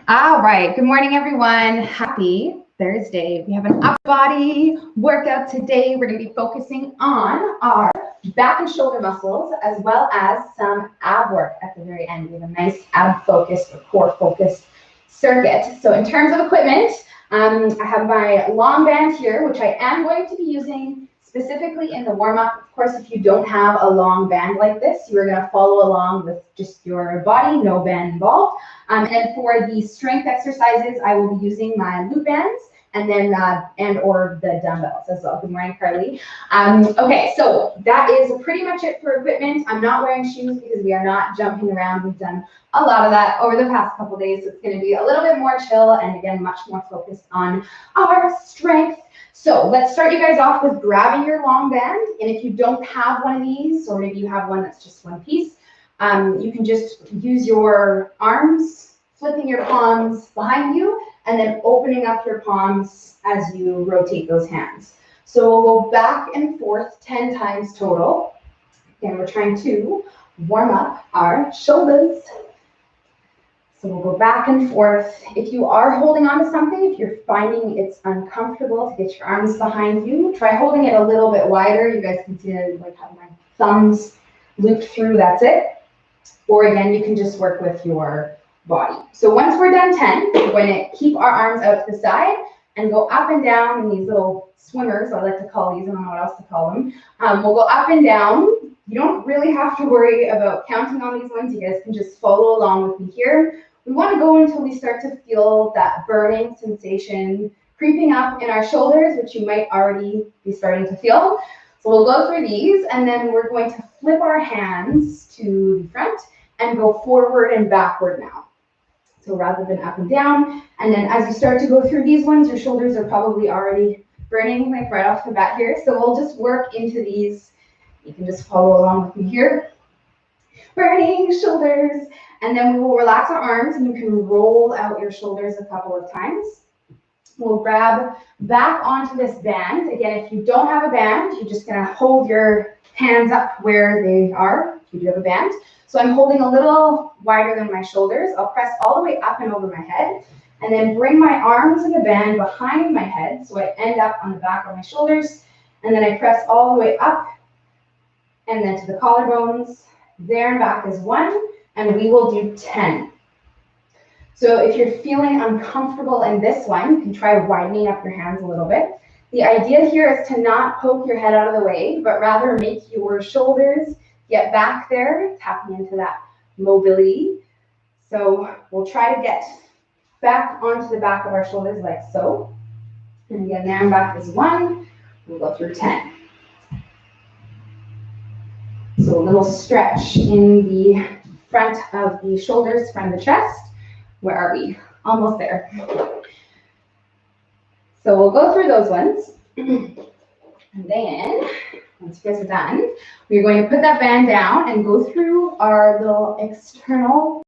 All right. Good morning, everyone. Happy Thursday. We have an upper body workout today. We're going to be focusing on our back and shoulder muscles as well as some ab work at the very end. We have a nice ab focused or core focused circuit. So in terms of equipment, I have my long band here, which I am going to be using specifically in the warm-up. Of course, if you don't have a long band like this, you're going to follow along with just your body, no band involved. And for the strength exercises, I will be using my loop bands and then or the dumbbells as well. Good morning, Carly. Okay, so that is pretty much it for equipment. I'm not wearing shoes because we are not jumping around. We've done a lot of that over the past couple days. So it's going to be a little bit more chill and again, much more focused on our strength. So let's start you guys off with grabbing your long band. And if you don't have one of these, or maybe you have one that's just one piece, you can just use your arms, flipping your palms behind you, and then opening up your palms as you rotate those hands. So we'll go back and forth 10 times total. Again, we're trying to warm up our shoulders. So we'll go back and forth. If you are holding on to something, if you're finding it's uncomfortable to get your arms behind you, try holding it a little bit wider. You guys can see I like have my thumbs looped through, that's it. Or again, you can just work with your body. So once we're done 10, we're going to keep our arms out to the side and go up and down in these little swimmers, I like to call these, I don't know what else to call them. We'll go up and down. You don't really have to worry about counting on these ones. You guys can just follow along with me here. We want to go until we start to feel that burning sensation creeping up in our shoulders, which you might already be starting to feel. So we'll go through these, and then we're going to flip our hands to the front and go forward and backward now. So rather than up and down, and then as you start to go through these ones, your shoulders are probably already burning like right off the bat here. So we'll just work into these. You can just follow along with me here. Burning shoulders. And then we will relax our arms and you can roll out your shoulders a couple of times. We'll grab back onto this band. Again, if you don't have a band, you're just going to hold your hands up where they are if you do have a band. So I'm holding a little wider than my shoulders. I'll press all the way up and over my head and then bring my arms in the band behind my head so I end up on the back of my shoulders. And then I press all the way up and then to the collarbones. There and back is 1, and we will do 10. So if you're feeling uncomfortable in this one, you can try widening up your hands a little bit. The idea here is to not poke your head out of the way, but rather make your shoulders get back there, tapping into that mobility. So we'll try to get back onto the back of our shoulders like so. And again, there and back is 1. We'll go through 10. So a little stretch in the front of the shoulders from the chest. Where are we? Almost there. So we'll go through those ones. And then, once you guys are done, we're going to put that band down and go through our little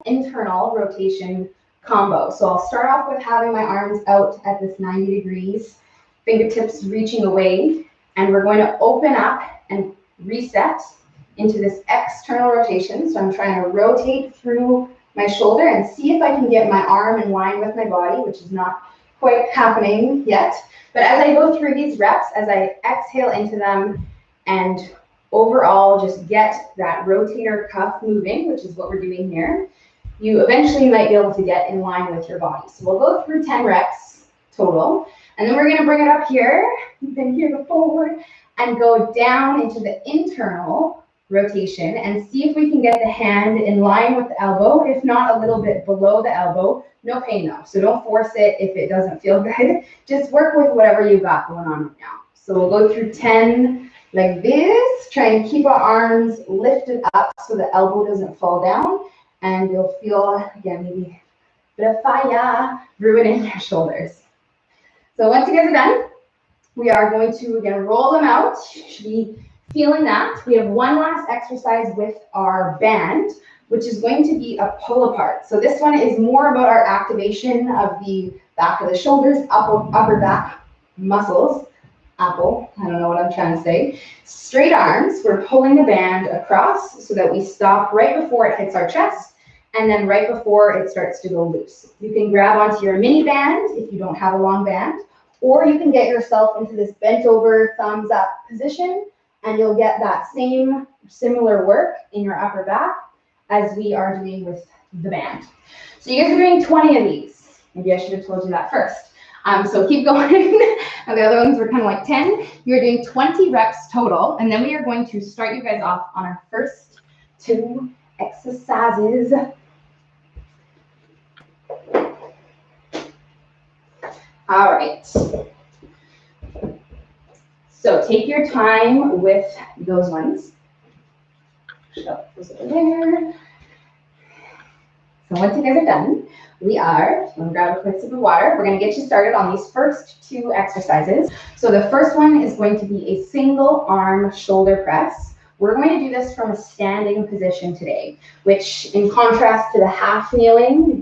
internal rotation combo. So I'll start off with having my arms out at this 90 degrees, fingertips reaching away, and we're going to open up and reset into this external rotation. So I'm trying to rotate through my shoulder and see if I can get my arm in line with my body, which is not quite happening yet. But as I go through these reps, as I exhale into them and overall just get that rotator cuff moving, which is what we're doing here, you eventually might be able to get in line with your body. So we'll go through 10 reps total. And then we're going to bring it up here. You've been here before. And go down into the internal rotation and see if we can get the hand in line with the elbow, if not a little bit below the elbow. No pain though, so don't force it if it doesn't feel good. Just work with whatever you got going on right now. So we'll go through 10 like this. Try and keep our arms lifted up so the elbow doesn't fall down, and you'll feel, again, maybe a bit of fire brewing in your shoulders. So once you guys are done, we are going to, again, roll them out. You should be feeling that. We have one last exercise with our band, which is going to be a pull apart. So this one is more about our activation of the back of the shoulders, upper back muscles. I don't know what I'm trying to say. Straight arms, we're pulling the band across so that we stop right before it hits our chest. and then right before it starts to go loose. You can grab onto your mini band if you don't have a long band, or you can get yourself into this bent over thumbs up position, and you'll get that same similar work in your upper back as we are doing with the band. So you guys are doing 20 of these. Maybe I should have told you that first. So keep going. And the other ones were kind of like 10. You're doing 20 reps total, and then we are going to start you guys off on our first 2 exercises. All right. So take your time with those ones. Shove those over there. So once you guys are done, I'm gonna grab a quick sip of water. We're gonna get you started on these first 2 exercises. So the first one is going to be a single arm shoulder press. We're going to do this from a standing position today, which in contrast to the half kneeling, we've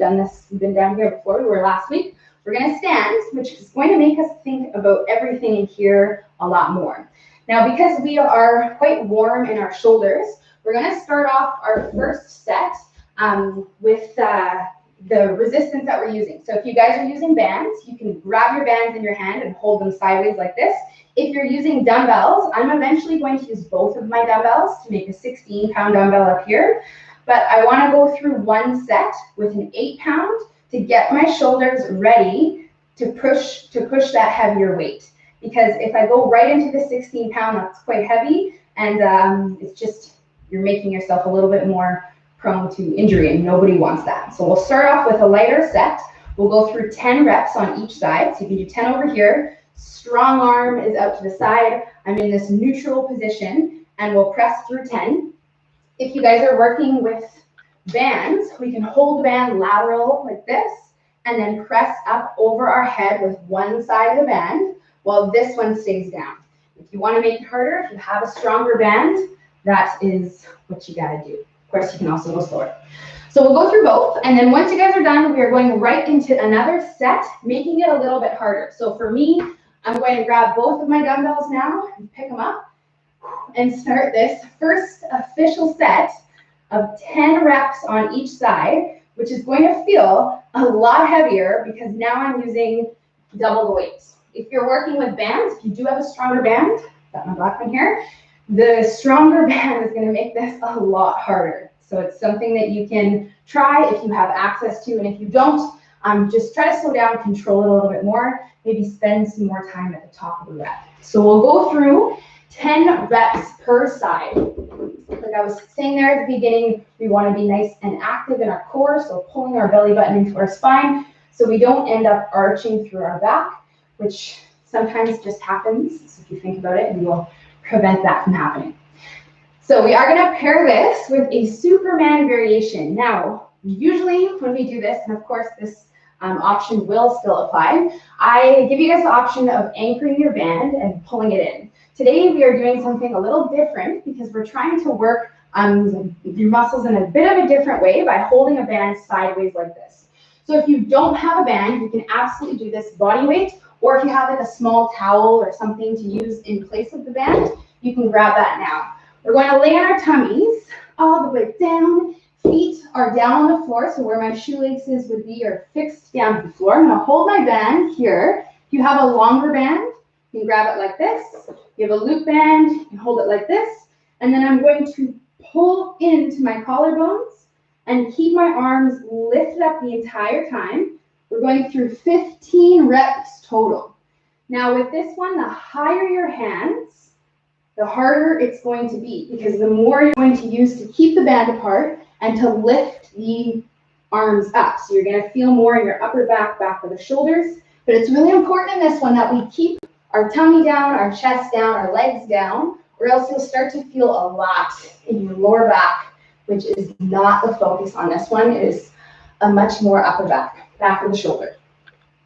been down here before, we were last week. We're gonna stand, which is going to make us think about everything in here a lot more. Now, because we are quite warm in our shoulders, we're gonna start off our first set with the resistance that we're using. So if you guys are using bands, you can grab your bands in your hand and hold them sideways like this. If you're using dumbbells, I'm eventually going to use both of my dumbbells to make a 16-pound dumbbell up here. But I want to go through one set with an 8-pound to get my shoulders ready to push that heavier weight. Because if I go right into the 16-pound, that's quite heavy, and it's just, you're making yourself a little bit more prone to injury, and nobody wants that. So we'll start off with a lighter set. We'll go through 10 reps on each side. So you can do 10 over here. Strong arm is out to the side. I'm in this neutral position, and we'll press through 10. If you guys are working with bands, we can hold the band lateral like this, and then press up over our head with one side of the band while this one stays down. If you want to make it harder, if you have a stronger band, that is what you got to do. Of course, you can also go slower. So we'll go through both, and then once you guys are done, we are going right into another set, making it a little bit harder. So for me, I'm going to grab both of my dumbbells now and pick them up and start this first official set of 10 reps on each side, which is going to feel a lot heavier because now I'm using double the weight. If you're working with bands, if you do have a stronger band, got my black one here, the stronger band is going to make this a lot harder. So it's something that you can try if you have access to, and if you don't, just try to slow down, control it a little bit more, maybe spend some more time at the top of the rep. So we'll go through 10 reps per side. Like I was saying there at the beginning, we want to be nice and active in our core, so pulling our belly button into our spine so we don't end up arching through our back, which sometimes just happens. So if you think about it, we will prevent that from happening. So we are going to pair this with a Superman variation. Now, usually when we do this, and of course this option will still apply, I give you guys the option of anchoring your band and pulling it in. Today we are doing something a little different because we're trying to work your muscles in a bit of a different way by holding a band sideways like this. So if you don't have a band, you can absolutely do this body weight, or if you have like a small towel or something to use in place of the band, you can grab that now. We're going to lay on our tummies all the way down. Feet are down on the floor, so where my shoelaces would be are fixed down to the floor. I'm going to hold my band here. If you have a longer band, you can grab it like this. If you have a loop band, you can hold it like this. And then I'm going to pull into my collarbones and keep my arms lifted up the entire time. We're going through 15 reps total. Now with this one, the higher your hands, the harder it's going to be, because the more you're going to use to keep the band apart and to lift the arms up. So you're going to feel more in your upper back, back of the shoulders. But it's really important in this one that we keep our tummy down, our chest down, our legs down, or else you'll start to feel a lot in your lower back, which is not the focus on this one. It is a much more upper back, back of the shoulder.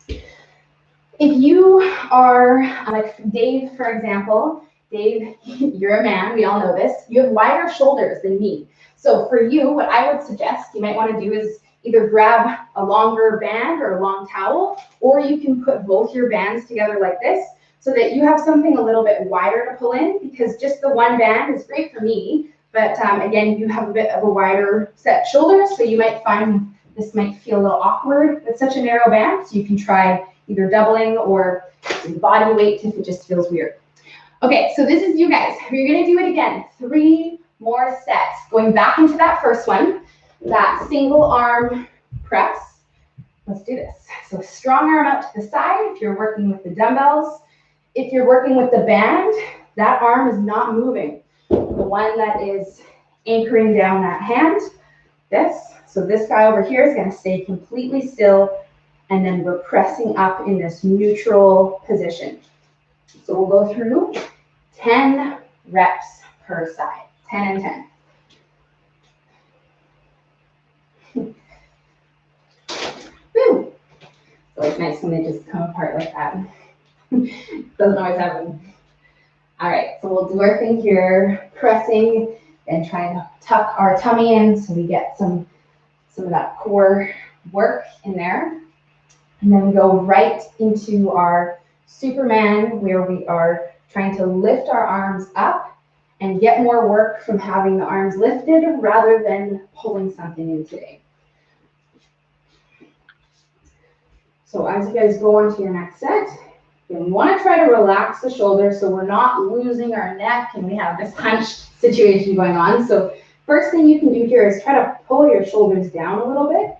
If you are like Dave, for example, Dave, you're a man, we all know this. You have wider shoulders than me. So for you, what I would suggest you might want to do is either grab a longer band or a long towel, or you can put both your bands together like this so that you have something a little bit wider to pull in, because just the one band is great for me, But again, you have a bit of a wider set shoulder, so you might find this might feel a little awkward with such a narrow band. So you can try either doubling or body weight if it just feels weird. Okay, so this is you guys. We're gonna do it again. 3 more sets. Going back into that first one, that single arm press. Let's do this. So strong arm out to the side if you're working with the dumbbells. If you're working with the band, that arm is not moving. The one that is anchoring down that hand, this. So this guy over here is gonna stay completely still, and then we're pressing up in this neutral position. So we'll go through 10 reps per side, 10 and 10. Woo! So it's nice when they just come apart like that. Doesn't always happen. All right, so we'll do our thing here, pressing and trying to tuck our tummy in so we get some of that core work in there. And then we go right into our Superman, where we are trying to lift our arms up and get more work from having the arms lifted rather than pulling something in today. So as you guys go on to your next set, we want to try to relax the shoulders so we're not losing our neck and we have this hunched situation going on. So first thing you can do here is try to pull your shoulders down a little bit,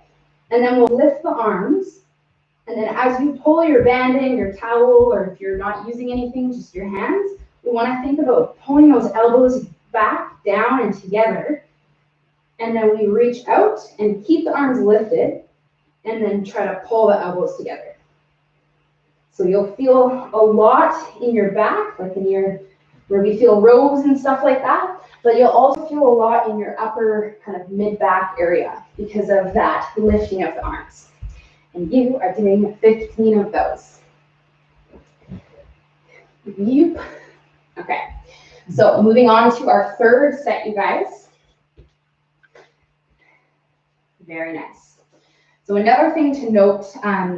and then we'll lift the arms. And then as you pull your band in, your towel, or if you're not using anything, just your hands, we want to think about pulling those elbows back, down, and together. And then we reach out and keep the arms lifted, and then try to pull the elbows together. So you'll feel a lot in your back, like in your, where we feel rows and stuff like that, but you'll also feel a lot in your upper kind of mid-back area because of that lifting of the arms. And you are doing 15 of those. Yep. Okay, so moving on to our third set, you guys. Very nice. So another thing to note,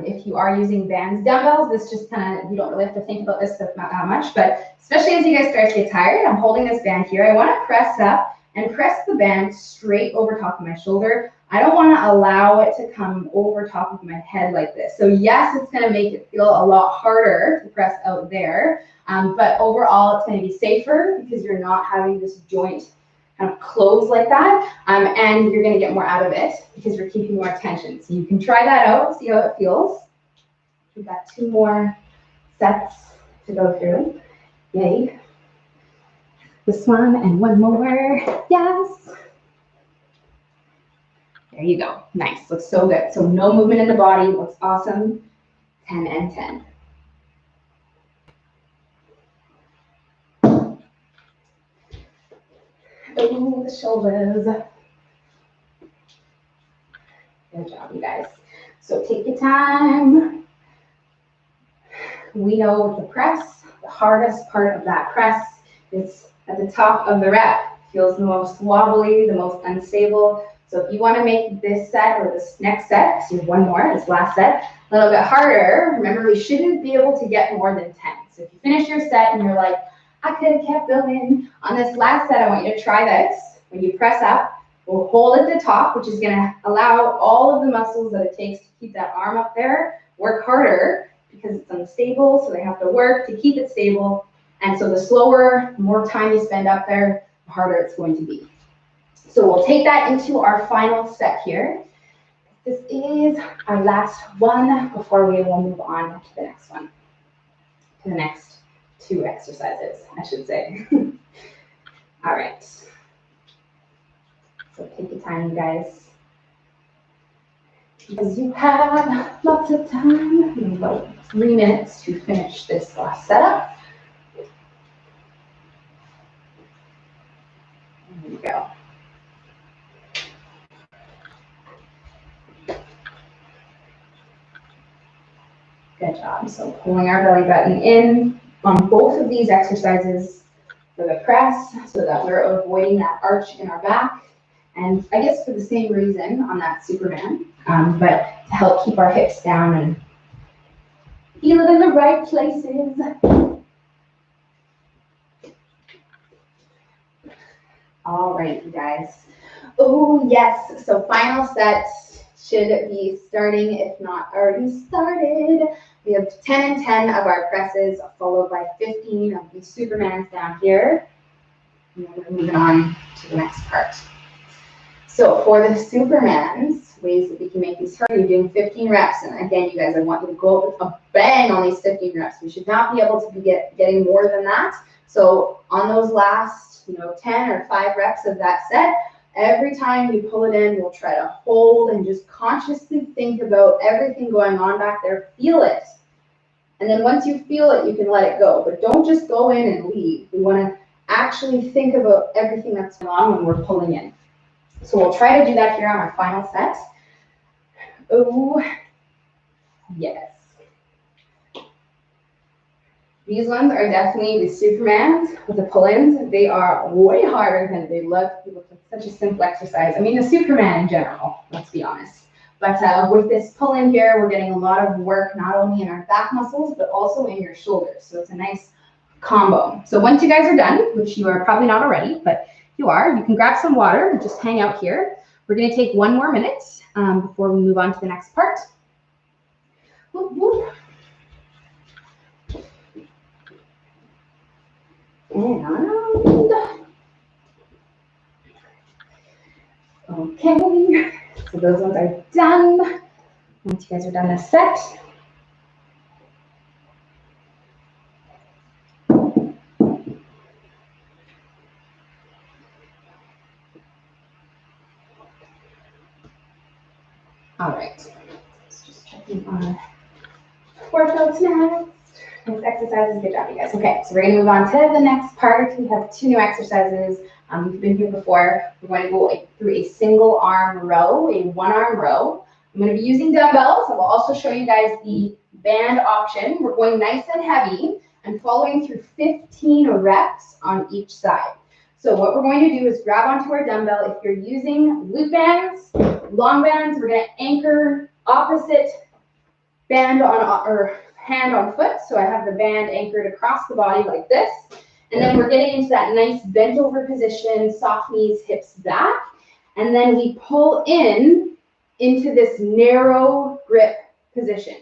if you are using bands, dumbbells, this just kind of, you don't really have to think about this stuff not much, but especially as you guys start to get tired, I'm holding this band here. I want to press up and press the band straight over top of my shoulder. I don't want to allow it to come over top of my head like this. So yes, it's going to make it feel a lot harder to press out there, but overall it's going to be safer because you're not having this joint kind of close like that, and you're going to get more out of it because you're keeping more tension. So you can try that out, see how it feels. We've got 2 more sets to go through. Yay. This one and 1 more. Yes. There you go. Nice. Looks so good. So no movement in the body. Looks awesome. 10 and 10. Oh, the shoulders. Good job, you guys. So take your time. We know with the press, the hardest part of that press is at the top of the rep. Feels the most wobbly, the most unstable. So if you want to make this set or this next set, because you have 1 more, this last set, a little bit harder, remember we shouldn't be able to get more than 10. So if you finish your set and you're like, I could have kept going, on this last set, I want you to try this. When you press up, we'll hold at the top, which is going to allow all of the muscles that it takes to keep that arm up there work harder because it's unstable, so they have to work to keep it stable. And so the slower, more time you spend up there, the harder it's going to be. So we'll take that into our final set here. This is our last one before we will move on to the next one, to the next 2 exercises, I should say. All right. So take your time, you guys. Because you have lots of time, about 3 minutes to finish this last setup. There you go. Good job. So pulling our belly button in on both of these exercises for the press so that we're avoiding that arch in our back. And I guess for the same reason on that Superman, but to help keep our hips down and feel it in the right places. All right, you guys. Oh, yes. So final set should be starting, if not already started. We have 10 and 10 of our presses, followed by 15 of the Supermans down here. And then we're moving on to the next part. So for the Supermans, ways that we can make these hurt, you're doing 15 reps. And again, you guys, I want you to go with a bang on these 15 reps. We should not be able to be getting more than that. So on those last, 10 or 5 reps of that set, every time you pull it in, we'll try to hold and just consciously think about everything going on back there. Feel it. And then once you feel it, you can let it go. But don't just go in and leave. We want to actually think about everything that's going on when we're pulling in. So we'll try to do that here on our final set. Oh, yes. These ones are definitely the Supermans with the pull-ins. They are way harder than they look. They look like such a simple exercise. I mean, the Superman in general, let's be honest. But with this pull-in here, we're getting a lot of work not only in our back muscles, but also in your shoulders. So it's a nice combo. So once you guys are done, which you are probably not already, but you are, you can grab some water and just hang out here. We're going to take 1 more minute before we move on to the next part. Whoop, whoop. And okay, so those ones are done. Once you guys are done this set, all right. Let's just checking our workouts next. Next exercises, good job, you guys. Okay, so we're gonna move on to the next part. We have 2 new exercises. You've been here before. We're going to go through a single arm row, a 1-arm row. I'm going to be using dumbbells. I will also show you guys the band option. We're going nice and heavy and following through 15 reps on each side. So what we're going to do is grab onto our dumbbell. If you're using loop bands, long bands, we're going to anchor opposite band on or hand on foot. So I have the band anchored across the body like this. And then we're getting into that nice bent over position, soft knees, hips back. And then we pull in into this narrow grip position.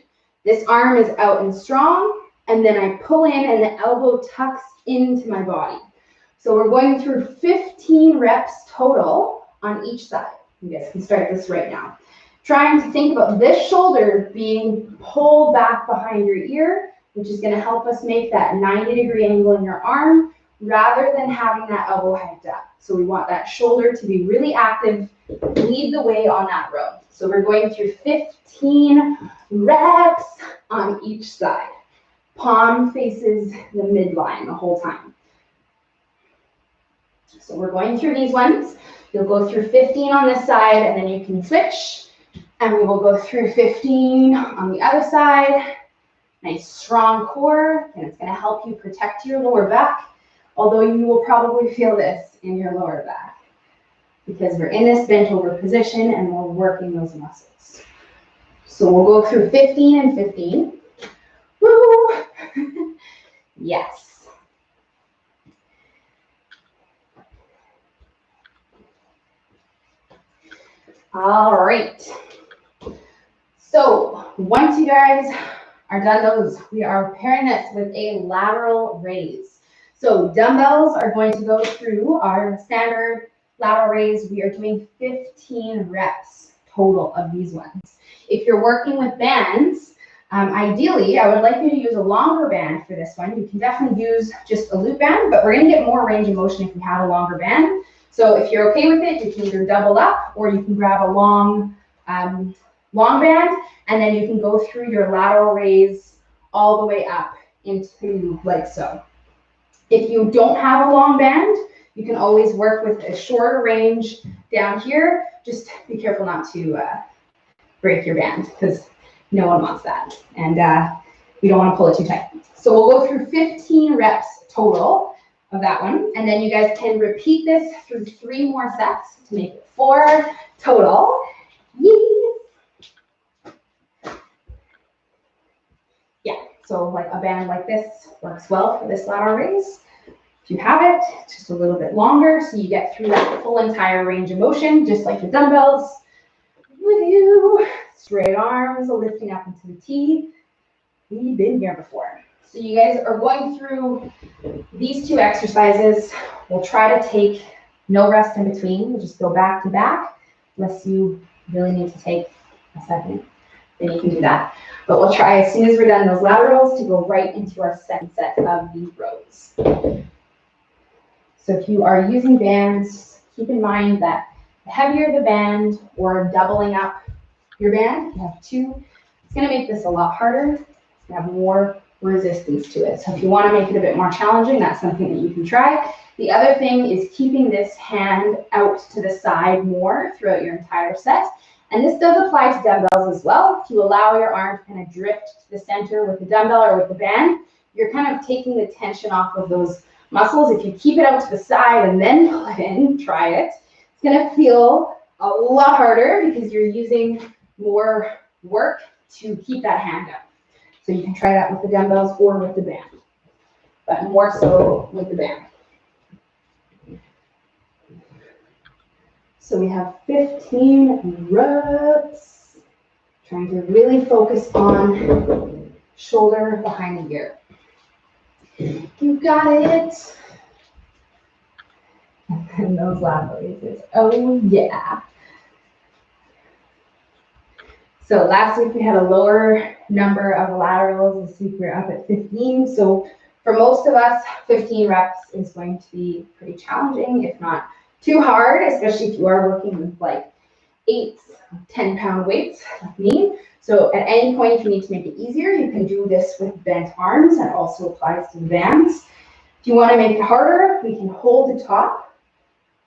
This arm is out and strong. And then I pull in and the elbow tucks into my body. So we're going through 15 reps total on each side. You guys can start this right now. Trying to think about this shoulder being pulled back behind your ear, which is going to help us make that 90-degree angle in your arm rather than having that elbow hiked up. So we want that shoulder to be really active, lead the way on that row. So we're going through 15 reps on each side. Palm faces the midline the whole time. So we're going through these ones. You'll go through 15 on this side, and then you can switch. And we will go through 15 on the other side. Nice strong core, and it's going to help you protect your lower back, although you will probably feel this in your lower back because we're in this bent over position and we're working those muscles. So we'll go through 15 and 15. Woo! Yes. All right. So once you guys are done those, we are pairing this with a lateral raise. So dumbbells are going to go through our standard lateral raise. We are doing 15 reps total of these ones. If you're working with bands, ideally, I would like you to use a longer band for this one. You can definitely use just a loop band, but we're going to get more range of motion if you have a longer band. So if you're okay with it, you can either double up or you can grab a long band, and then you can go through your lateral raise all the way up into like so. If you don't have a long band, you can always work with a shorter range down here. Just be careful not to break your band because no one wants that. And we don't want to pull it too tight. So we'll go through 15 reps total of that one. And then you guys can repeat this through 3 more sets to make it 4 total. Yee! Yeah, so like a band like this works well for this lateral raise. If you have it, it's just a little bit longer so you get through that full entire range of motion, just like the dumbbells with you. Straight arms lifting up into the T. We've been here before. So you guys are going through these two exercises. We'll try to take no rest in between. We'll just go back to back, unless you really need to take a second. Then you can do that. But we'll try, as soon as we're done those laterals, to go right into our second set of these rows. So if you are using bands, keep in mind that the heavier the band or doubling up your band, you have two, it's going to make this a lot harder. It's going to have more resistance to it. So if you want to make it a bit more challenging, that's something that you can try. The other thing is keeping this hand out to the side more throughout your entire set. And this does apply to dumbbells as well. If you allow your arm to kind of drift to the center with the dumbbell or with the band, you're kind of taking the tension off of those muscles. If you keep it out to the side and then pull it in, try it. It's going to feel a lot harder because you're using more work to keep that hand up. So you can try that with the dumbbells or with the band, but more so with the band. So we have 15 reps, trying to really focus on shoulder behind the ear. You got it. And those lateral raises. Oh yeah. So last week we had a lower number of laterals. This week we're up at 15. So for most of us, 15 reps is going to be pretty challenging, if not too hard, especially if you are working with like 8, 10-pound weights like me. So at any point, if you need to make it easier, you can do this with bent arms. That also applies to the bands. If you want to make it harder, we can hold the top.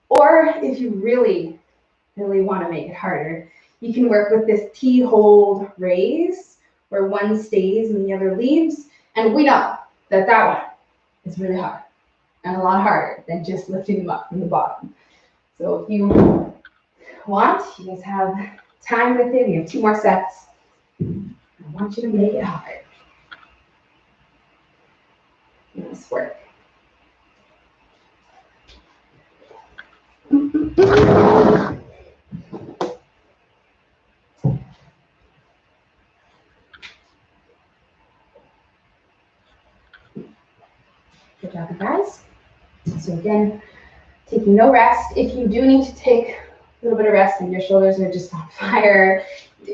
Or if you really, really want to make it harder, you can work with this T-hold raise, where one stays and the other leaves. And we know that that one is really hard and a lot harder than just lifting them up from the bottom. So if you want, you guys have time with it. We have 2 more sets. I want you to make it hard. Nice work. Good job, guys. So again, taking no rest. If you do need to take a little bit of rest and your shoulders are just on fire,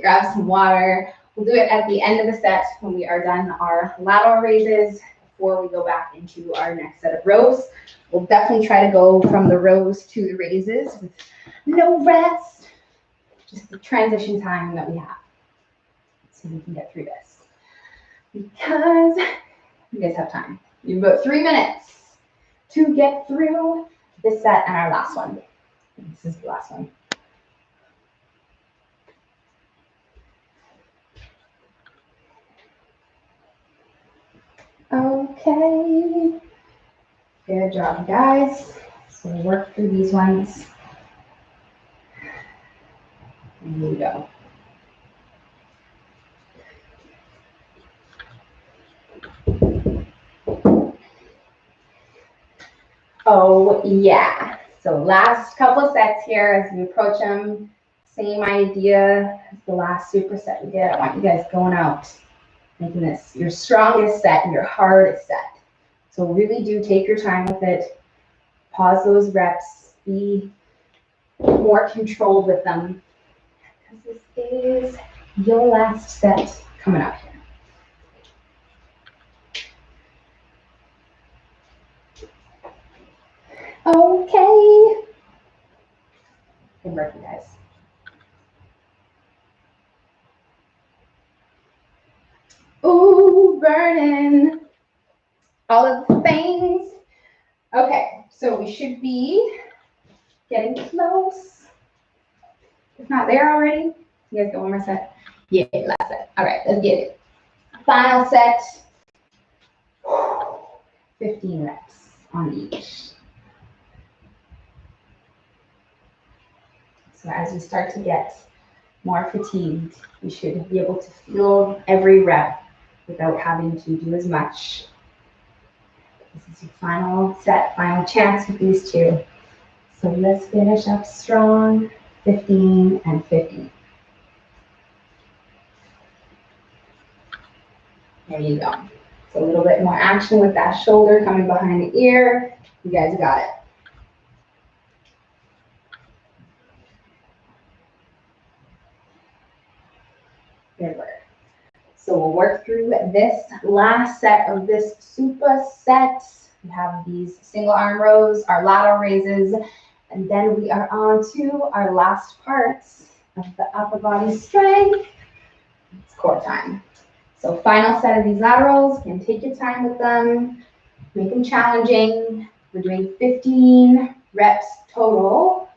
grab some water. We'll do it at the end of the set when we are done our lateral raises before we go back into our next set of rows. We'll definitely try to go from the rows to the raises with no rest, just the transition time that we have so we can get through this. Because you guys have time. You've got 3 minutes to get through this set and our last one. This is the last one. Okay. Good job, guys. So we'll work through these ones. And here we go. Oh, yeah. So last couple of sets here as we approach them. Same idea as the last superset we did. I want you guys going out, making this your strongest set and your hardest set. So really do take your time with it. Pause those reps. Be more controlled with them. Because this is your last set coming up here. Okay. Good work, you guys. Ooh, burning. All of the things. Okay, so we should be getting close. If not there already, you guys got one more set? Yeah, last set. All right, let's get it. Final set. 15 reps on each. So as we start to get more fatigued, we should be able to feel every rep without having to do as much. This is your final set, final chance with these two. So let's finish up strong, 15 and 15. There you go. So a little bit more action with that shoulder coming behind the ear. You guys got it. Good work. So we'll work through this last set of this superset. We have these single arm rows, our lateral raises, and then we are on to our last parts of the upper body strength. It's core time. So final set of these laterals. You can take your time with them, make them challenging. We're doing 15 reps total,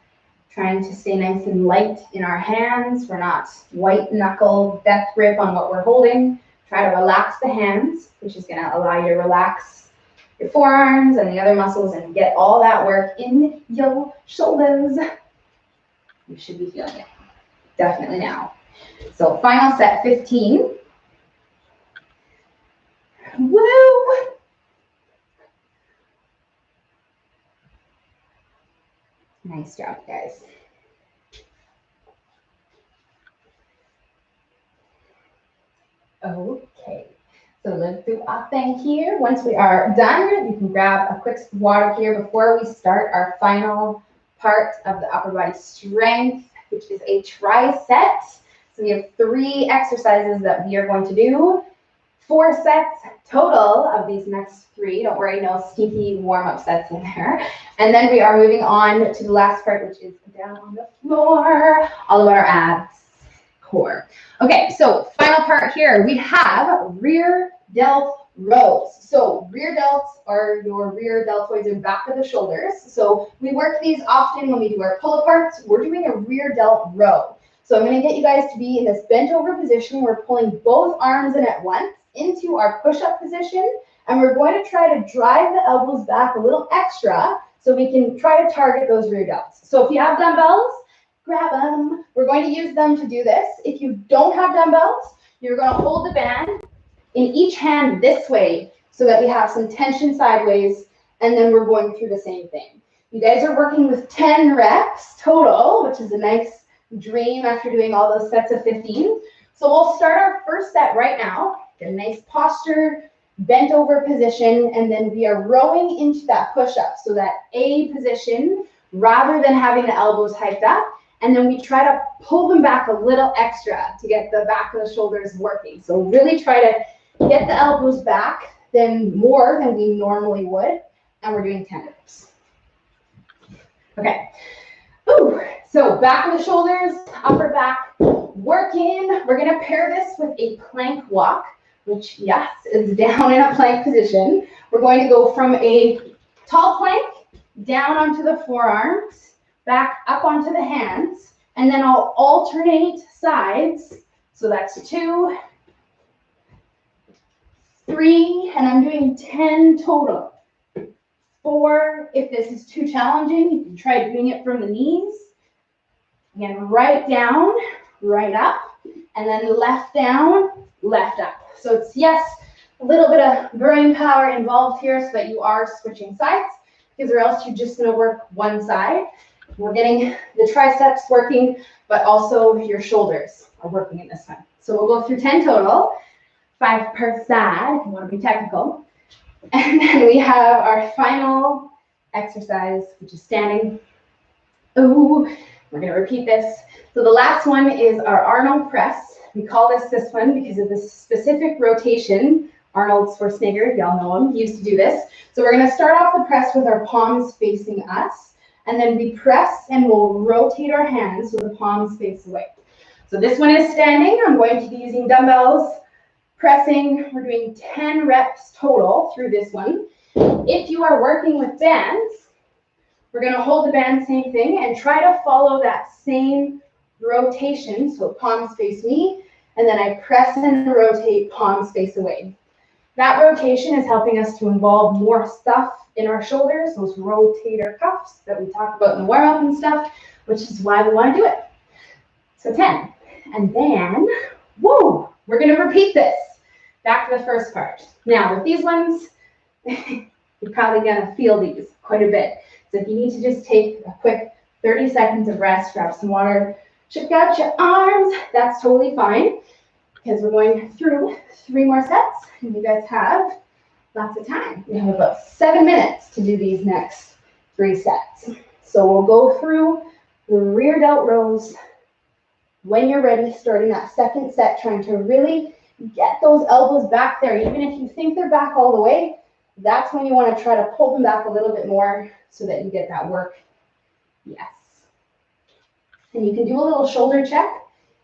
trying to stay nice and light in our hands. We're not white knuckle death grip on what we're holding. Try to relax the hands, which is going to allow you to relax your forearms and the other muscles and get all that work in your shoulders. You should be feeling it. Definitely now. So final set, 15. Woo! Nice job, guys. Okay, so let's do a thing here. Once we are done, you can grab a quick sip of water here before we start our final part of the upper body strength, which is a tricep. So we have 3 exercises that we are going to do. 4 sets total of these next 3. Don't worry, no sneaky warm-up sets in there. And then we are moving on to the last part, which is down on the floor, all about our abs, core. Okay, so final part here, we have rear delt rows. So rear delts are your rear deltoids and back of the shoulders. So we work these often when we do our pull-aparts. We're doing a rear delt row. So I'm going to get you guys to be in this bent over position. We're pulling both arms in at once into our push-up position, and we're going to try to drive the elbows back a little extra so we can try to target those rear delts. So if you have dumbbells, grab them. We're going to use them to do this. If you don't have dumbbells, you're going to hold the band in each hand this way so that we have some tension sideways, and then we're going through the same thing. You guys are working with 10 reps total, which is a nice dream after doing all those sets of 15. So we'll start our first set right now. Get a nice posture, bent over position, and then we are rowing into that push-up. So that A position, rather than having the elbows hiked up, and then we try to pull them back a little extra to get the back of the shoulders working. So really try to get the elbows back more than we normally would, and we're doing 10 reps. Okay. Ooh. So back of the shoulders, upper back, working. We're going to pair this with a plank walk, which, yes, is down in a plank position. We're going to go from a tall plank down onto the forearms, back up onto the hands, and then I'll alternate sides. So that's 2, 3, and I'm doing 10 total. 4, if this is too challenging, you can try doing it from the knees. Again, right down, right up, and then left down, left up. So it's, yes, a little bit of brain power involved here so that you are switching sides, because or else you're just going to work one side. We're getting the triceps working, but also your shoulders are working in this one. So we'll go through 10 total, 5 per side if you want to be technical. And then we have our final exercise, which is standing. Ooh. We're going to repeat this. So the last one is our Arnold press. We call this one because of this specific rotation. Arnold Schwarzenegger, y'all know him, he used to do this. So we're going to start off the press with our palms facing us. And then we press and we'll rotate our hands so the palms face away. So this one is standing. I'm going to be using dumbbells, pressing. We're doing 10 reps total through this one. If you are working with bands, we're going to hold the band, same thing, and try to follow that same rotation. So palms face me, and then I press and rotate, palms face away. That rotation is helping us to involve more stuff in our shoulders, those rotator cuffs that we talk about in the warm-up and stuff, which is why we want to do it. So 10. And then, woo, we're going to repeat this. Back to the first part. Now, with these ones, you're probably gonna feel these quite a bit. So if you need to just take a quick 30 seconds of rest, grab some water, check out your arms, that's totally fine, because we're going through 3 more sets, and you guys have lots of time. We have about 7 minutes to do these next 3 sets. So we'll go through the rear delt rows. When you're ready, starting that second set, trying to really get those elbows back there. Even if you think they're back all the way, that's when you want to try to pull them back a little bit more so that you get that work. Yes. And you can do a little shoulder check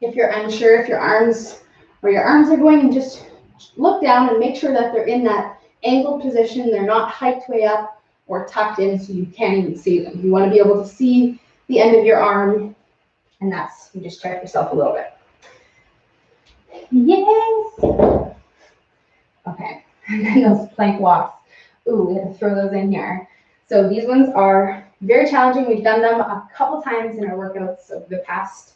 if you're unsure if your arms are going, and just look down and make sure that they're in that angled position. They're not hiked way up or tucked in so you can't even see them. You want to be able to see the end of your arm, and that's, you just check yourself a little bit. Yes. Okay, and then those plank walks. Ooh, we have to throw those in here. So these ones are very challenging. We've done them a couple times in our workouts over the past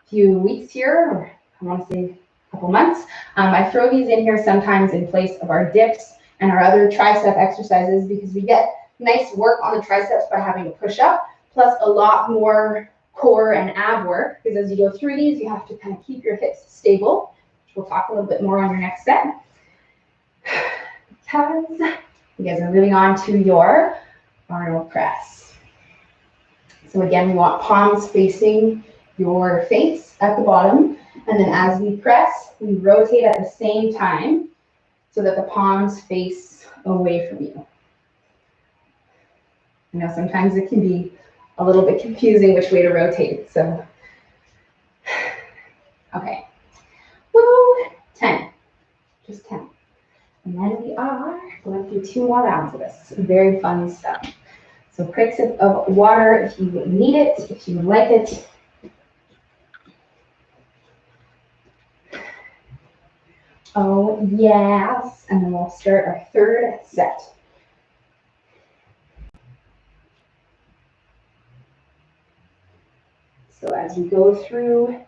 few weeks here, or I want to say a couple months. I throw these in here sometimes in place of our dips and our other tricep exercises, because we get nice work on the triceps by having to push up, plus a lot more core and ab work, because as you go through these, you have to kind of keep your hips stable, which we'll talk a little bit more on your next set. Because you guys are moving on to your Arnold press. So again, we want palms facing your face at the bottom, and then as we press, we rotate at the same time so that the palms face away from you. I know sometimes it can be a little bit confusing which way to rotate, so. Okay. Woo! 10. Just 10. And then we are going through 2 more rounds of this. Very fun stuff. So quick sip of water if you need it, if you like it. Oh, yes. And then we'll start our 3rd set. So as we go through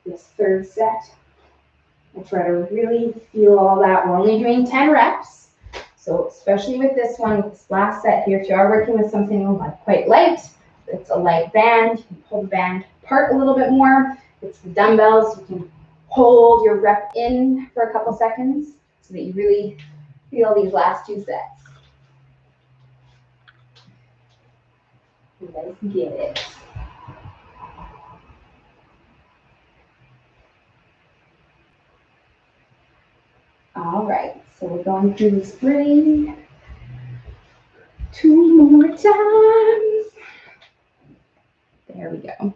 this 3rd set, we'll try to really feel all that. We're only doing 10 reps. So especially with this one, with this last set here, if you are working with something like quite light, it's a light band, you can pull the band apart a little bit more. It's the dumbbells, you can hold your rep in for a couple seconds so that you really feel these last 2 sets. Let's get it. All right, so we're going through this 3. 2 more times. There we go.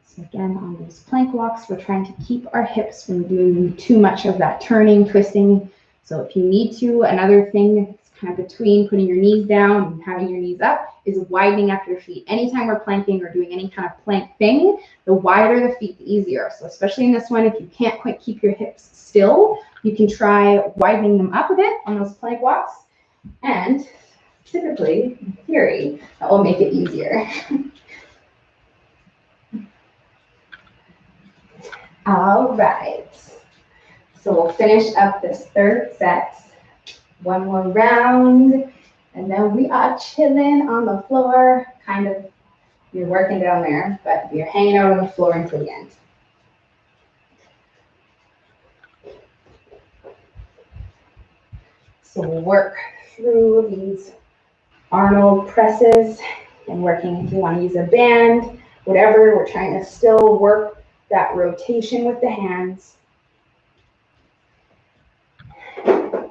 So again, on those plank walks, we're trying to keep our hips from doing too much of that turning, twisting. So if you need to, another thing that's kind of between putting your knees down and having your knees up is widening up your feet. Anytime we're planking or doing any kind of plank thing, the wider the feet, the easier. So especially in this one, if you can't quite keep your hips still, you can try widening them up a bit on those plank walks. And typically, in theory, that will make it easier. All right. So we'll finish up this 3rd set. 1 more round. And then we are chilling on the floor. Kind of, you're working down there, but you're hanging out on the floor until the end. So we'll work through these Arnold presses and working, if you want to use a band, whatever, we're trying to still work that rotation with the hands,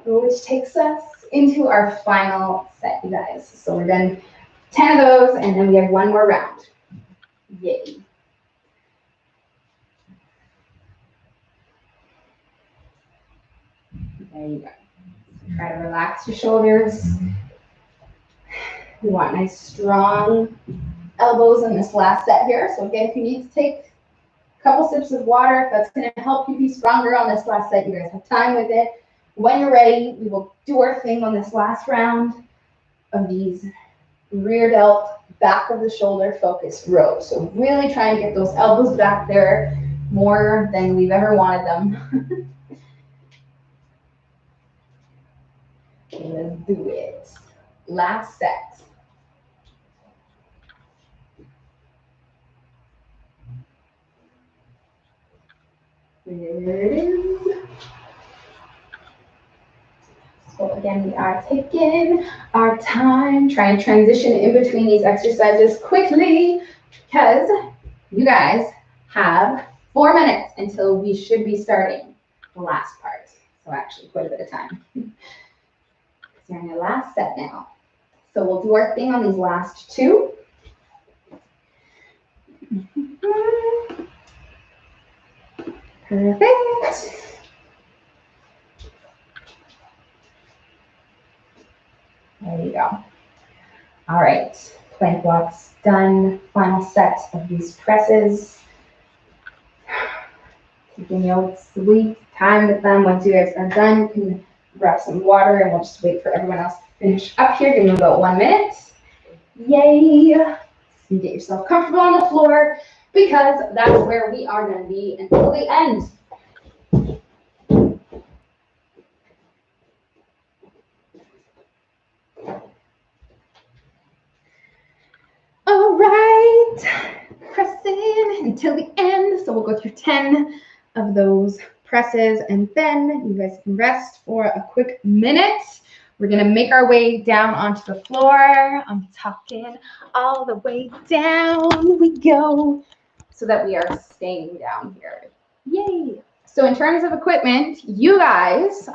which takes us into our final set, you guys. So we're done 10 of those, and then we have 1 more round. Yay. There you go. Try to relax your shoulders. We want nice, strong elbows in this last set here. So again, if you need to take a couple sips of water, if that's going to help you be stronger on this last set, you guys have time with it. When you're ready, we will do our thing on this last round of these rear delt, back of the shoulder focused rows. So really try and get those elbows back there more than we've ever wanted them. Let's do it. Last set. There it is. So again, we are taking our time, trying to transition in between these exercises quickly because you guys have 4 minutes until we should be starting the last part. So actually quite a bit of time. So we're in the last set now. So we'll do our thing on these last two. Perfect. There you go. All right, plank walks done. Final set of these presses. Taking your sweet time with them. Once you guys are done, you can grab some water and we'll just wait for everyone else to finish up here. Give them about 1 minute. Yay. So get yourself comfortable on the floor because that's where we are going to be until the end. All right, pressing until the end. So we'll go through 10 of those presses and then you guys can rest for a quick minute. We're gonna make our way down onto the floor. I'm talking all the way down we go so that we are staying down here. Yay. So in terms of equipment, you guys,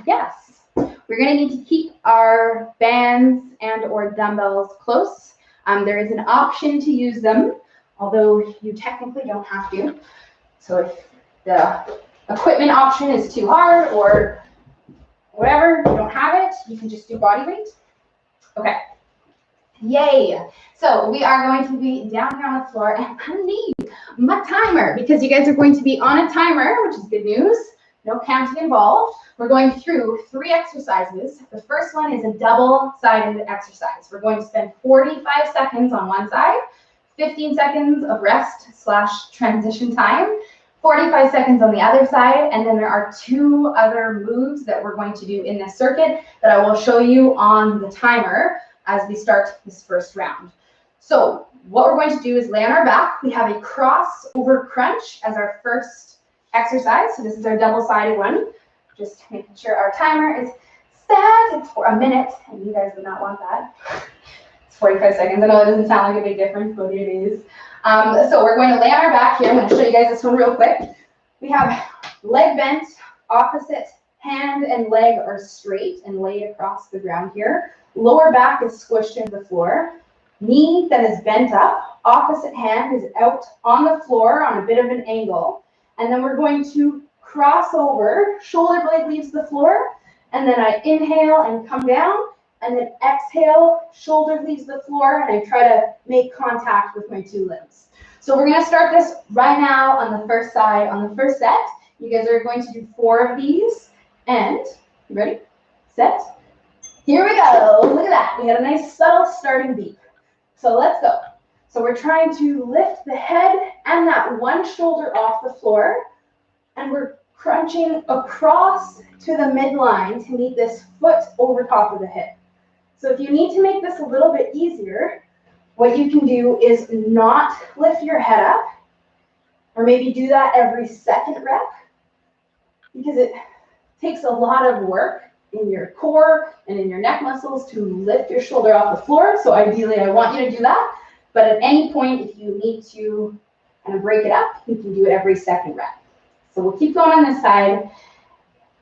yes, we're gonna need to keep our bands and or dumbbells close. There is an option to use them, although you technically don't have to. So if the equipment option is too hard or whatever, you don't have it, you can just do body weight. Okay. Yay. So we are going to be down here on the floor and I need my timer because you guys are going to be on a timer, which is good news. No counting involved. We're going through 3 exercises. The first one is a double-sided exercise. We're going to spend 45 seconds on one side, 15 seconds of rest / transition time, 45 seconds on the other side, and then there are 2 other moves that we're going to do in this circuit that I will show you on the timer as we start this first round. So what we're going to do is lay on our back. We have a crossover crunch as our first exercise. So this is our double-sided one. Just making sure our timer is set. It's for a minute, and you guys would not want that. It's 45 seconds. I know it doesn't sound like a big difference, but it is. So we're going to lay on our back here. I'm going to show you guys this one real quick. We have leg bent, opposite hand and leg are straight and laid across the ground here. Lower back is squished into the floor. Knee that is bent up. Opposite hand is out on the floor on a bit of an angle. And then we're going to cross over, shoulder blade leaves the floor, and then I inhale and come down, and then exhale, shoulder leaves the floor, and I try to make contact with my 2 limbs. So we're gonna start this right now on the first side, on the first set. You guys are going to do 4 of these, and, you ready, set, here we go. Look at that, we had a nice subtle starting beat. So let's go. So we're trying to lift the head and that one shoulder off the floor, and we're crunching across to the midline to meet this foot over top of the hip. So if you need to make this a little bit easier, what you can do is not lift your head up, or maybe do that every second rep, because it takes a lot of work in your core and in your neck muscles to lift your shoulder off the floor. So ideally, I want you to do that. But at any point, if you need to kind of break it up, you can do it every second rep. So we'll keep going on this side.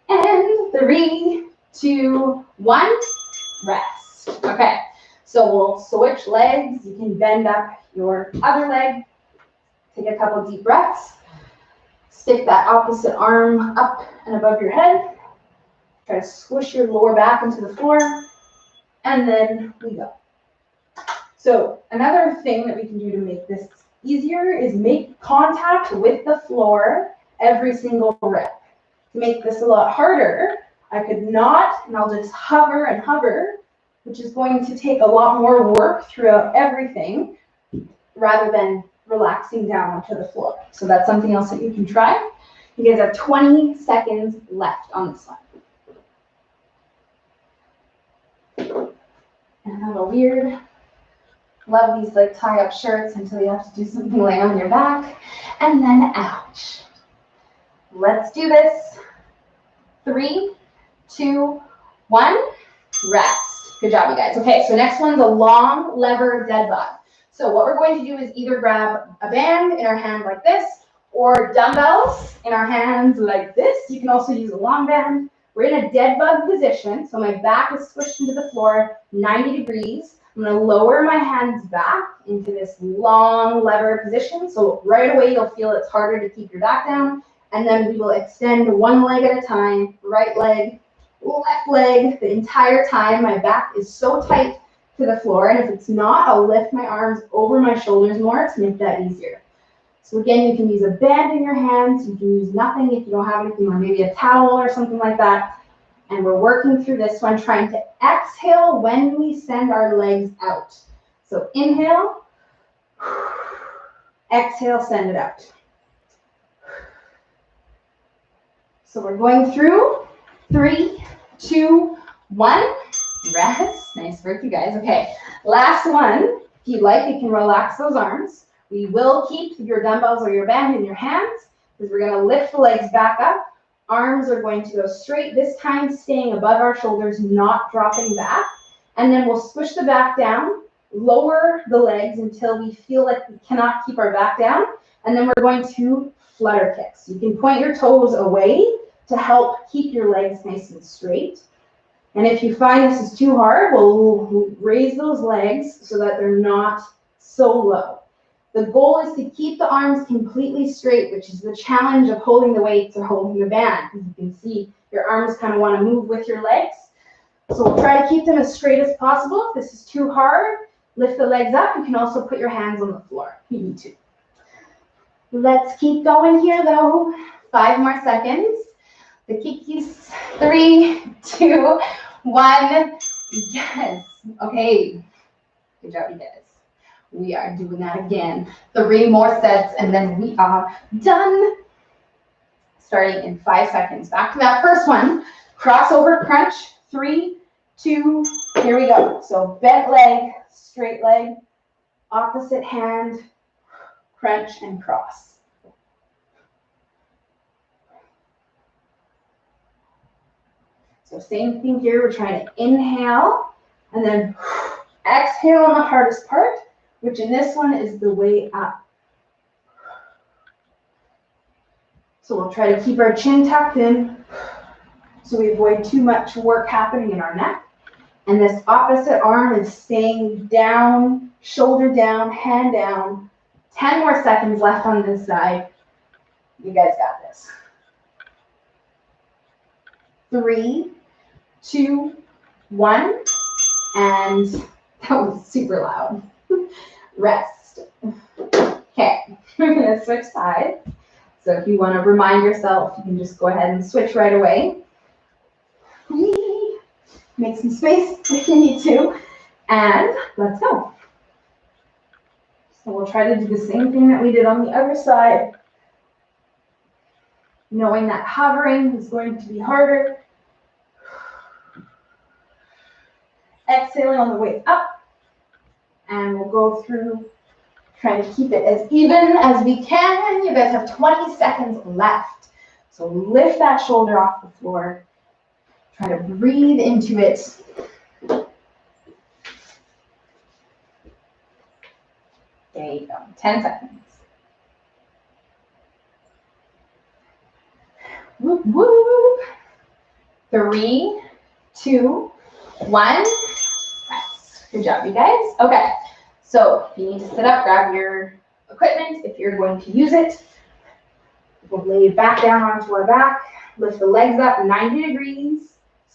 And 3, 2, 1, rest. Okay, so we'll switch legs. You can bend up your other leg. Take a couple deep breaths. Stick that opposite arm up and above your head. Try to squish your lower back into the floor. And then we go. So another thing that we can do to make this easier is make contact with the floor every single rep. To make this a lot harder, I could not, and I'll just hover and hover, which is going to take a lot more work throughout everything rather than relaxing down onto the floor. So that's something else that you can try. You guys have 20 seconds left on this one. And have a weird, love these like tie up shirts until you have to do something laying on your back. And then ouch. Let's do this. 3, 2, 1, rest. Good job, you guys. Okay, so next one's a long lever dead bug. So what we're going to do is either grab a band in our hand like this, or dumbbells in our hands like this. You can also use a long band. We're in a dead bug position, so my back is squished into the floor 90 degrees. I'm going to lower my hands back into this long lever position. So right away, you'll feel it's harder to keep your back down. And then we will extend one leg at a time, right leg, left leg, the entire time. My back is so tight to the floor. And if it's not, I'll lift my arms over my shoulders more to make that easier. So again, you can use a band in your hands. You can use nothing if you don't have anything, or maybe a towel or something like that. And we're working through this one, trying to exhale when we send our legs out. So inhale, exhale, send it out. So we're going through 3, 2, 1, rest. Nice work, you guys. Okay, last one. If you'd like, you can relax those arms. We will keep your dumbbells or your band in your hands because we're going to lift the legs back up. Arms are going to go straight, this time staying above our shoulders, not dropping back. And then we'll squish the back down, lower the legs until we feel like we cannot keep our back down. And then we're going to flutter kicks. You can point your toes away to help keep your legs nice and straight. And if you find this is too hard, we'll raise those legs so that they're not so low. The goal is to keep the arms completely straight, which is the challenge of holding the weights or holding the band. As you can see, your arms kind of want to move with your legs. So we'll try to keep them as straight as possible. If this is too hard, lift the legs up. You can also put your hands on the floor if you need to. Let's keep going here, though. 5 more seconds. The kikis. 3, 2, 1. Yes. Okay. Good job, you guys. We are doing that again. 3 more sets, and then we are done. Starting in 5 seconds. Back to that first one. Crossover crunch. 3, 2, here we go. So bent leg, straight leg, opposite hand, crunch and cross. So same thing here. We're trying to inhale and then exhale on the hardest part, which in this one is the way up. So we'll try to keep our chin tucked in so we avoid too much work happening in our neck. And this opposite arm is staying down, shoulder down, hand down. 10 more seconds left on this side. You guys got this. 3, 2, 1. And that was super loud. Rest. Okay, we're going to switch sides. So if you want to remind yourself, you can just go ahead and switch right away. Make some space if you need to. And let's go. So we'll try to do the same thing that we did on the other side. Knowing that hovering is going to be harder. Exhaling on the way up. And we'll go through trying to keep it as even as we can. You guys have 20 seconds left. So lift that shoulder off the floor. Try to breathe into it. There you go. 10 seconds. Whoop, whoop. 3, 2, 1. Good job, you guys. Okay. So if you need to sit up, grab your equipment. If you're going to use it, we'll lay it back down onto our back. Lift the legs up 90 degrees.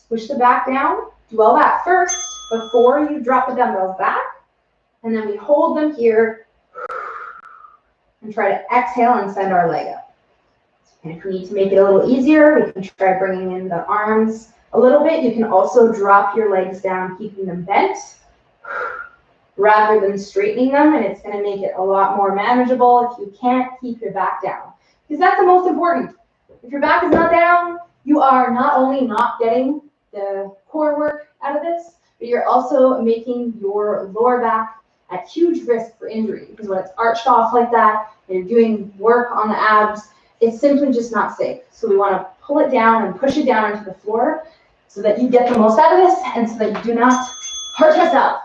Push the back down. Do all that first before you drop the dumbbells back. And then we hold them here and try to exhale and send our leg up. And if we need to make it a little easier, we can try bringing in the arms a little bit. You can also drop your legs down, keeping them bent rather than straightening them. And it's going to make it a lot more manageable if you can't keep your back down. Because that's the most important. If your back is not down, you are not only not getting the core work out of this, but you're also making your lower back at huge risk for injury, because when it's arched off like that and you're doing work on the abs, it's simply just not safe. So we want to pull it down and push it down into the floor so that you get the most out of this and so that you do not hurt yourself.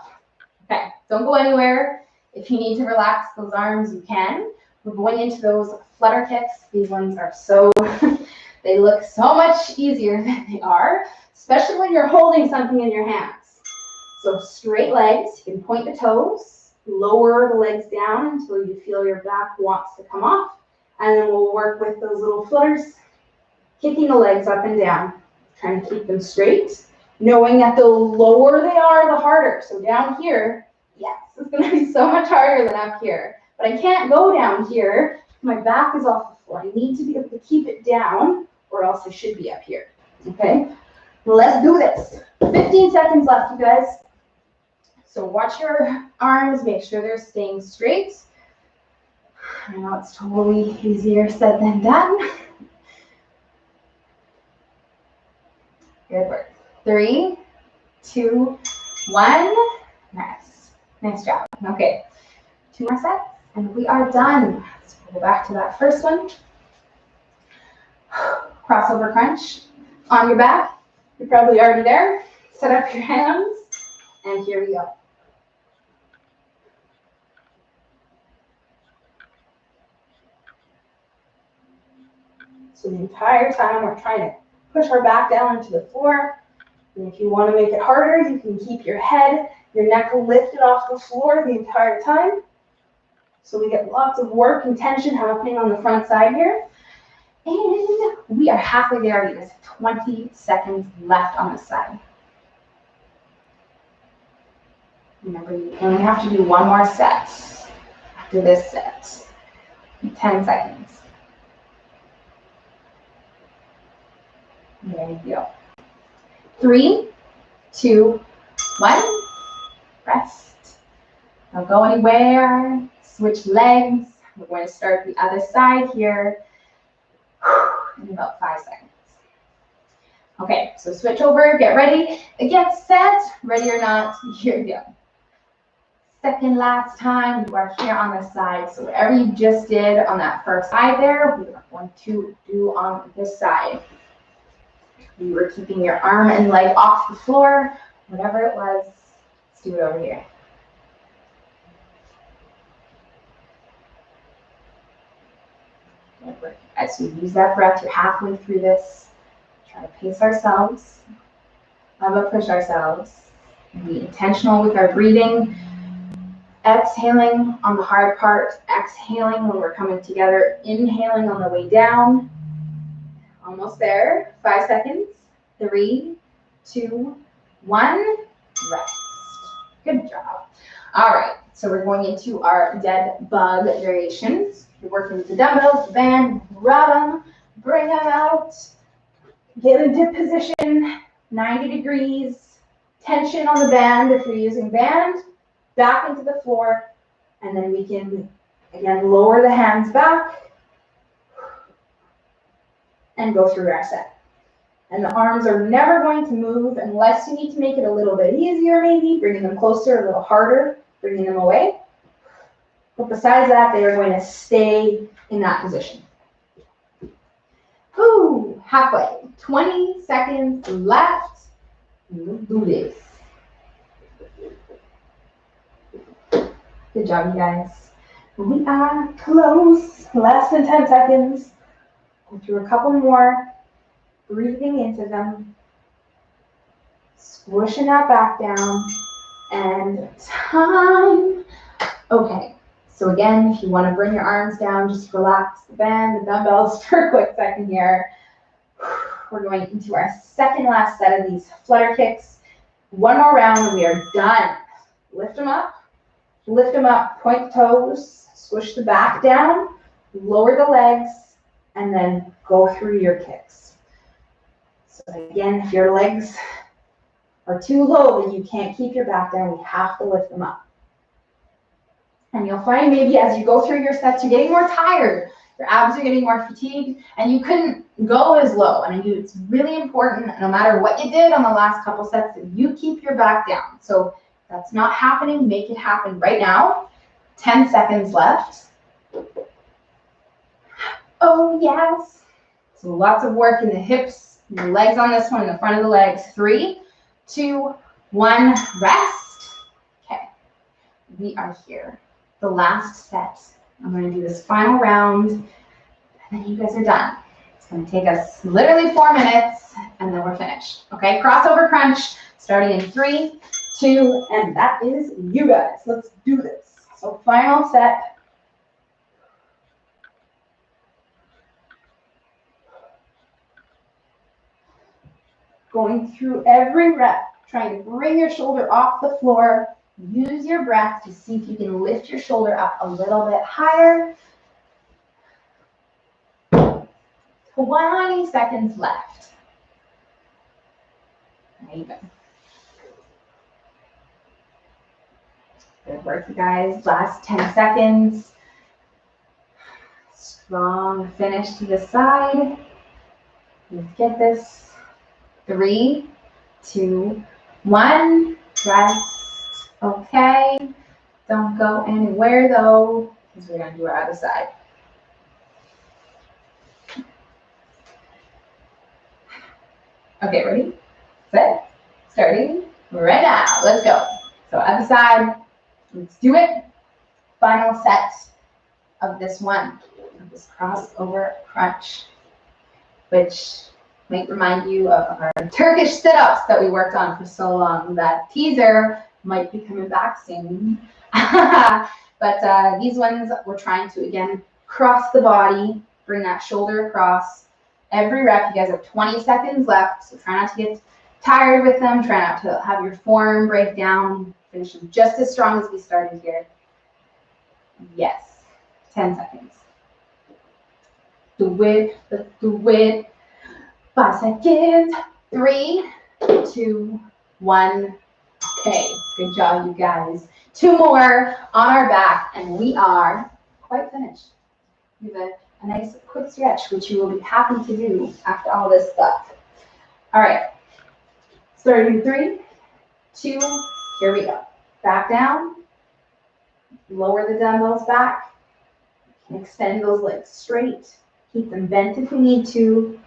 Okay, don't go anywhere. If you need to relax those arms, you can. We're going into those flutter kicks. These ones are so, they look so much easier than they are, especially when you're holding something in your hands. So straight legs, you can point the toes, lower the legs down until you feel your back wants to come off. And then we'll work with those little flutters, kicking the legs up and down, trying to keep them straight, knowing that the lower they are, the harder. So down here, yes, it's going to be so much harder than up here. But I can't go down here. My back is off the floor. I need to be able to keep it down, or else I should be up here. Okay? Let's do this. 15 seconds left, you guys. So watch your arms. Make sure they're staying straight. I know it's totally easier said than done. Good work. 3, 2, 1. Nice job. Okay. 2 more sets, and we are done. So we'll go back to that first one. Crossover crunch. On your back. You're probably already there. Set up your hands, and here we go. So the entire time we're trying to push our back down into the floor. And if you want to make it harder, you can keep your head, your neck lifted off the floor the entire time. So we get lots of work and tension happening on the front side here. And we are halfway there. You guys have 20 seconds left on this side. Remember, you only have to do one more set after this set. 10 seconds. There you go. 3, 2, 1. Rest. Don't go anywhere. Switch legs. We're going to start the other side here in about 5 seconds. Okay, so switch over, get ready. Again, set. Ready or not, here we go. Second last time, you are here on the side. So whatever you just did on that first side there, we are going to do on this side. You were keeping your arm and leg off the floor, whatever it was, let's do it over here. As we use that breath, you're halfway through this. Try to pace ourselves, but push ourselves. Be intentional with our breathing. Exhaling on the hard part, exhaling when we're coming together, inhaling on the way down. Almost there. 5 seconds. 3, 2, 1. Rest. Good job. All right. So we're going into our dead bug variations. You're working with the dumbbells, the band, grab them, bring them out, get in dip position, 90 degrees, tension on the band if you're using band, back into the floor, and then we can, again, lower the hands back and go through our set. And the arms are never going to move unless you need to make it a little bit easier, maybe, bringing them closer, a little harder, bringing them away. But besides that, they are going to stay in that position. Woo, halfway. 20 seconds left. Let's do this. Good job, you guys. We are close. Less than 10 seconds. Go through a couple more. Breathing into them. Squishing that back down. And time. Okay. So again, if you want to bring your arms down, just relax the band, the dumbbells for a quick second here. We're going into our second last set of these flutter kicks. One more round and we are done. Lift them up, point the toes, squish the back down, lower the legs, and then go through your kicks. So again, if your legs are too low and you can't keep your back down, we have to lift them up. And you'll find maybe as you go through your sets, you're getting more tired. Your abs are getting more fatigued, and you couldn't go as low. And it's really important, no matter what you did on the last couple sets, that you keep your back down. So if that's not happening, make it happen right now. 10 seconds left. Oh, yes. So lots of work in the hips, and the legs on this one, the front of the legs. 3, 2, 1, rest. Okay, we are here. The last set. I'm going to do this final round, and then you guys are done. It's going to take us literally 4 minutes, and then we're finished. Okay, crossover crunch, starting in 3, 2, and that is you guys. Let's do this. So final set. Going through every rep, trying to bring your shoulder off the floor. Use your breath to see if you can lift your shoulder up a little bit higher. 20 seconds left. There you go. Good work, you guys. Last 10 seconds. Strong finish to the side. Let's get this. 3, 2, 1. Rest. Okay. Don't go anywhere though, because we're going to do our other side. Okay, ready? Set. Starting right now. Let's go. So other side. Let's do it. Final set of this one, of this crossover crunch, which might remind you of our Turkish sit-ups that we worked on for so long. That teaser might be coming back soon. But these ones, we're trying to, again, cross the body, bring that shoulder across. Every rep, you guys have 20 seconds left, so try not to get tired with them. Try not to have your form break down. Finish them just as strong as we started here. Yes, 10 seconds. Do it, let's do it. 5 seconds. 3, 2, 1. Okay, good job, you guys. 2 more on our back, and we are quite finished. We have a nice quick stretch, which you will be happy to do after all this stuff. All right, starting 3, 2, here we go. Back down, lower the dumbbells back, extend those legs straight, keep them bent if we need to,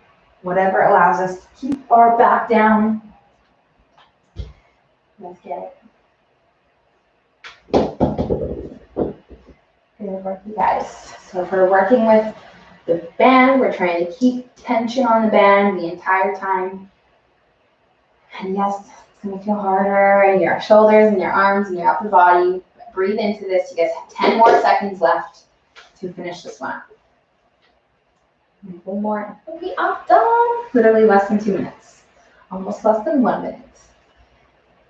whatever allows us to keep our back down. Let's get it. Good work, you guys. So if we're working with the band, we're trying to keep tension on the band the entire time. And yes, it's going to feel harder in your shoulders and your arms and your upper body. Breathe into this. You guys have 10 more seconds left to finish this one. One more. We are done. Literally less than 2 minutes. Almost less than 1 minute.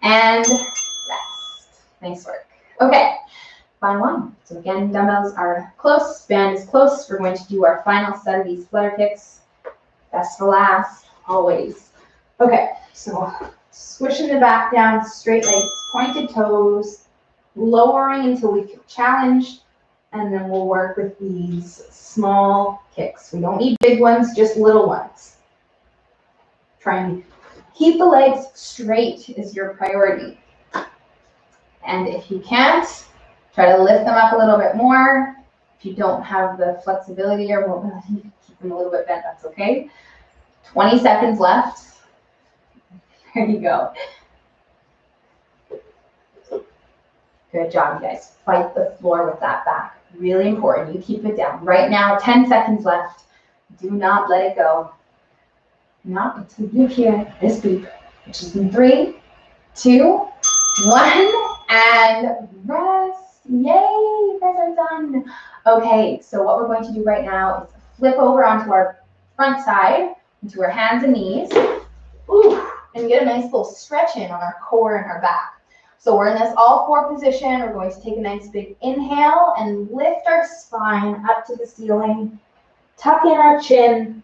And rest. Nice work. Okay, final one. So again, dumbbells are close, band is close. We're going to do our final set of these flutter kicks. Best for last, always. Okay, so swishing the back down, straight legs, pointed toes, lowering until we feel challenged, and then we'll work with these small kicks. We don't need big ones, just little ones. Try and keep the legs straight is your priority. And if you can't, try to lift them up a little bit more. If you don't have the flexibility or mobility, keep them a little bit bent, that's okay. 20 seconds left. There you go. Good job, you guys. Fight the floor with that back. Really important. You keep it down. Right now, 10 seconds left. Do not let it go. Not until you hear this beep, which is in 3, 2, 1, and rest. Yay, you guys are done. Okay, so what we're going to do right now is flip over onto our front side, into our hands and knees. Ooh, and get a nice little stretch in on our core and our back. So we're in this all four position. We're going to take a nice big inhale and lift our spine up to the ceiling. Tuck in our chin.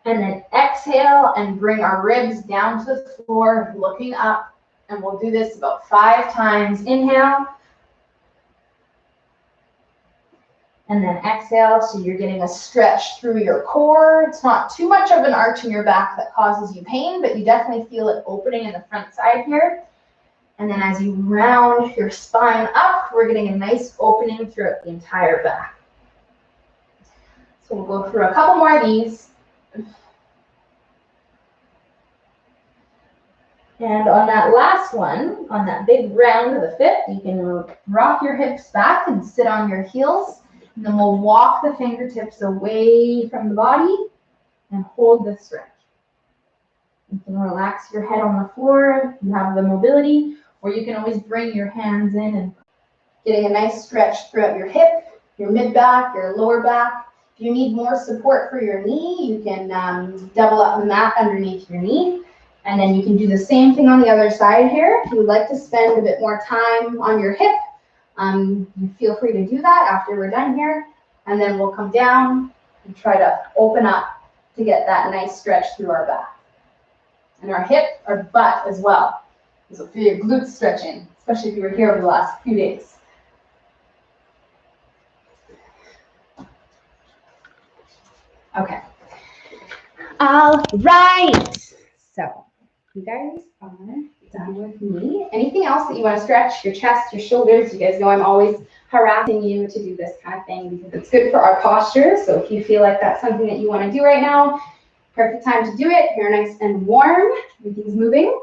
And then exhale and bring our ribs down to the floor, looking up. And we'll do this about 5 times. Inhale. And then exhale, so you're getting a stretch through your core. It's not too much of an arch in your back that causes you pain, but you definitely feel it opening in the front side here. And then as you round your spine up, we're getting a nice opening throughout the entire back. So we'll go through a couple more of these. And on that last one, on that big round of the fifth, you can rock your hips back and sit on your heels. And then we'll walk the fingertips away from the body and hold this stretch. You can relax your head on the floor if you have the mobility, or you can always bring your hands in and getting a nice stretch throughout your hip, your mid-back, your lower back. If you need more support for your knee, you can double up the mat underneath your knee. And then you can do the same thing on the other side here. If you would like to spend a bit more time on your hip, you feel free to do that after we're done here. And then we'll come down and try to open up to get that nice stretch through our back. And our hip, our butt as well. So for your glutes stretching, especially if you were here over the last few days. Okay. All right. So you guys are done with me. Anything else that you want to stretch? Your chest, your shoulders. You guys know I'm always harassing you to do this kind of thing because it's good for our posture. So if you feel like that's something that you want to do right now, perfect time to do it. You're nice and warm. Everything's moving.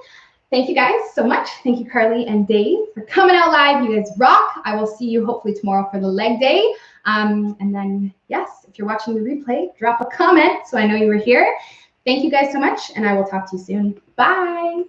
Thank you guys so much. Thank you, Carly and Dave, for coming out live. You guys rock. I will see you hopefully tomorrow for the leg day. And then, yes, if you're watching the replay, drop a comment so I know you were here. Thank you guys so much, and I will talk to you soon. Bye.